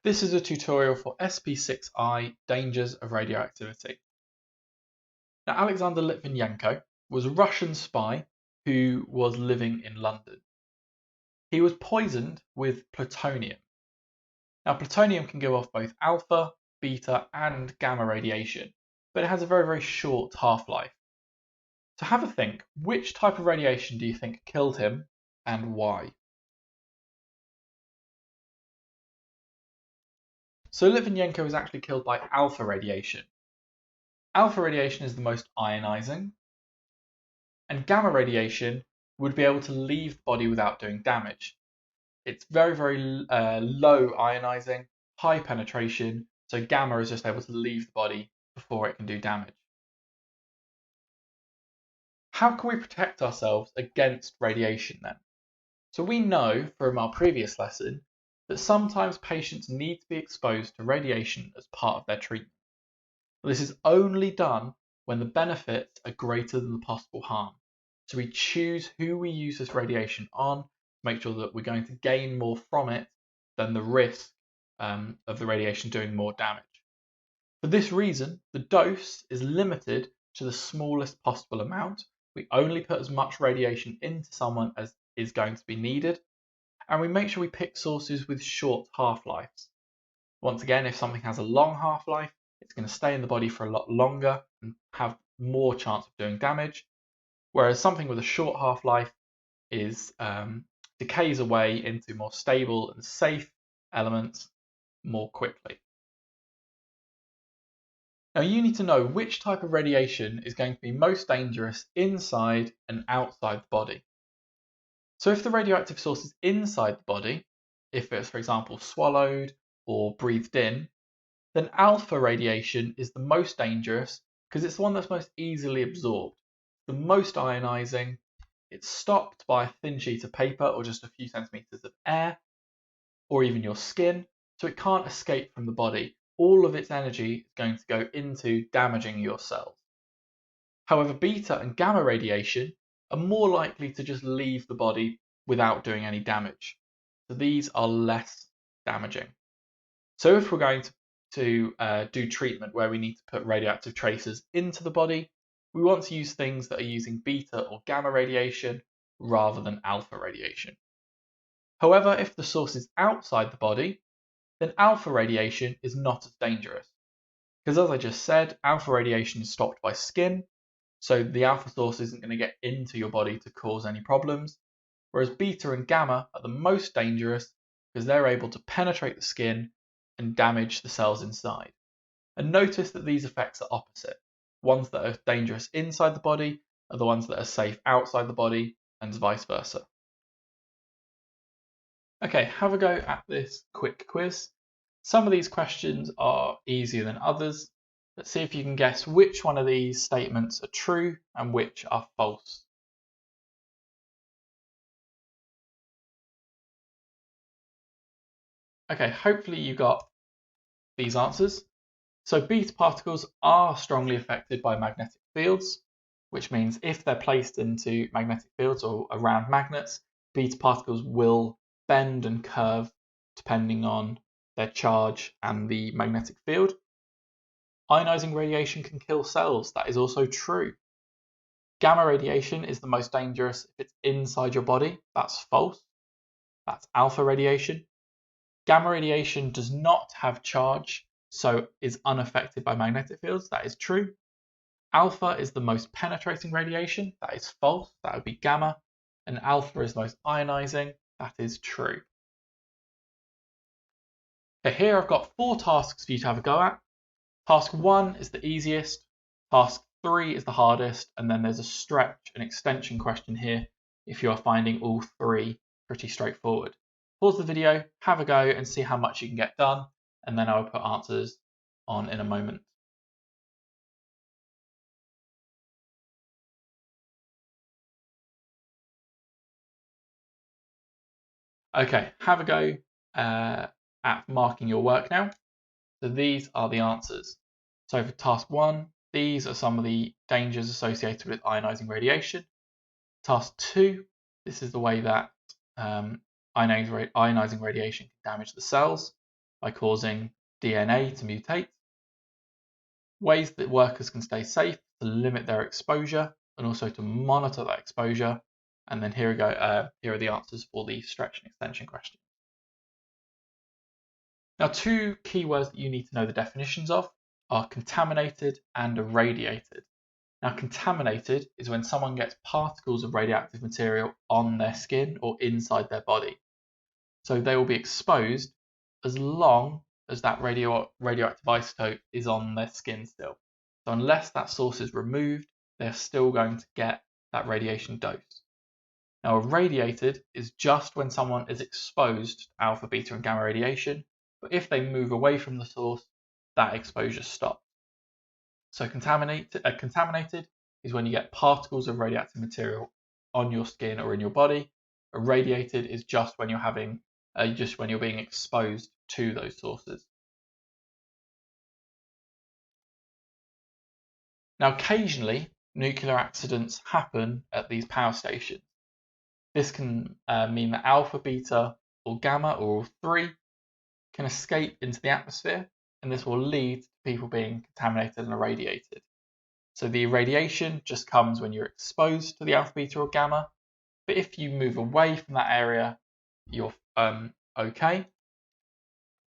This is a tutorial for SP6i Dangers of Radioactivity. Now, Alexander Litvinenko was a Russian spy who was living in London. He was poisoned with plutonium. Now, plutonium can give off both alpha, beta, and gamma radiation, but it has a very short half-life. So have a think, which type of radiation do you think killed him and why? So Litvinenko was actually killed by alpha radiation. Alpha radiation is the most ionizing, and gamma radiation would be able to leave the body without doing damage. It's very low ionizing, high penetration, so gamma is just able to leave the body before it can do damage. How can we protect ourselves against radiation then? So we know from our previous lesson that sometimes patients need to be exposed to radiation as part of their treatment. This is only done when the benefits are greater than the possible harm. So we choose who we use this radiation on to make sure that we're going to gain more from it than the risk of the radiation doing more damage. For this reason, the dose is limited to the smallest possible amount. We only put as much radiation into someone as is going to be needed, and we make sure we pick sources with short half-lives. Once again, if something has a long half-life, it's going to stay in the body for a lot longer and have more chance of doing damage, whereas something with a short half-life decays away into more stable and safe elements more quickly. Now you need to know which type of radiation is going to be most dangerous inside and outside the body. So if the radioactive source is inside the body, if it's for example swallowed or breathed in, then alpha radiation is the most dangerous because it's the one that's most easily absorbed, the most ionizing. It's stopped by a thin sheet of paper or just a few centimeters of air, or even your skin, so it can't escape from the body. All of its energy is going to go into damaging your cells. However, beta and gamma radiation are more likely to just leave the body without doing any damage. So these are less damaging. So if we're going to do treatment where we need to put radioactive tracers into the body, we want to use things that are using beta or gamma radiation rather than alpha radiation. However, if the source is outside the body, then alpha radiation is not as dangerous. Because as I just said, alpha radiation is stopped by skin, so the alpha source isn't going to get into your body to cause any problems, whereas beta and gamma are the most dangerous because they're able to penetrate the skin and damage the cells inside. And notice that these effects are opposite. Ones that are dangerous inside the body are the ones that are safe outside the body, and vice versa. Okay, have a go at this quick quiz. Some of these questions are easier than others. Let's see if you can guess which one of these statements are true and which are false. Okay, hopefully you got these answers. So beta particles are strongly affected by magnetic fields, which means if they're placed into magnetic fields or around magnets, beta particles will bend and curve depending on their charge and the magnetic field. Ionizing radiation can kill cells. That is also true. Gamma radiation is the most dangerous if it's inside your body. That's false. That's alpha radiation. Gamma radiation does not have charge, so is unaffected by magnetic fields. That is true. Alpha is the most penetrating radiation. That is false. That would be gamma. And alpha is the most ionizing. That is true. Okay, here I've got 4 tasks for you to have a go at. Task 1 is the easiest. Task 3 is the hardest. And then there's a stretch and extension question here if you are finding all 3 pretty straightforward. Pause the video, have a go and see how much you can get done. And then I will put answers on in a moment. Okay, have a go at marking your work now. So these are the answers. So for task 1, these are some of the dangers associated with ionizing radiation. Task 2, this is the way that ionizing radiation can damage the cells by causing DNA to mutate. Ways that workers can stay safe to limit their exposure and also to monitor that exposure. And then here we go. Here are the answers for the stretch and extension question. Now, two keywords that you need to know the definitions of are contaminated and irradiated. Now, contaminated is when someone gets particles of radioactive material on their skin or inside their body. So they will be exposed as long as that radioactive isotope is on their skin still. So unless that source is removed, they're still going to get that radiation dose. Now, irradiated is just when someone is exposed to alpha, beta, and gamma radiation, but if they move away from the source, that exposure stops. So contaminated is when you get particles of radioactive material on your skin or in your body. Irradiated is just when you're being exposed to those sources. Now, occasionally, nuclear accidents happen at these power stations. This can mean that alpha, beta, or gamma, or all three, can escape into the atmosphere, and this will lead to people being contaminated and irradiated. So the irradiation just comes when you're exposed to the alpha, beta, or gamma, but if you move away from that area, you're okay.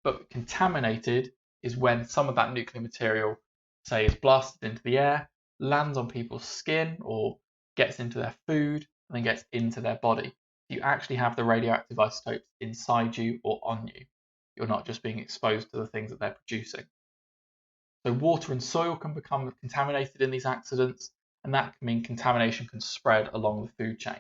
But contaminated is when some of that nuclear material, say, is blasted into the air, lands on people's skin, or gets into their food, and then gets into their body. You actually have the radioactive isotopes inside you or on you. You're not just being exposed to the things that they're producing. So water and soil can become contaminated in these accidents, and that can mean contamination can spread along the food chain.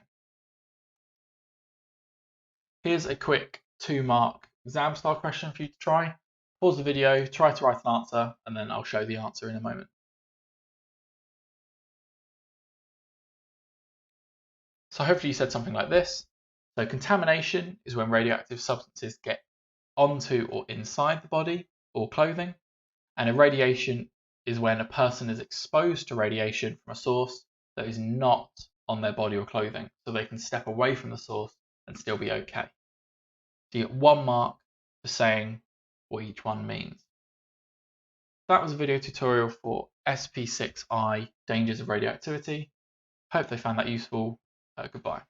Here's a quick 2-mark exam style question for you to try. Pause the video, try to write an answer, and then I'll show the answer in a moment. So hopefully you said something like this. So contamination is when radioactive substances get onto or inside the body or clothing, and irradiation is when a person is exposed to radiation from a source that is not on their body or clothing, so they can step away from the source and still be okay. So you get 1 mark for saying what each one means. That was a video tutorial for SP6i, Dangers of Radioactivity. Hope they found that useful. Goodbye.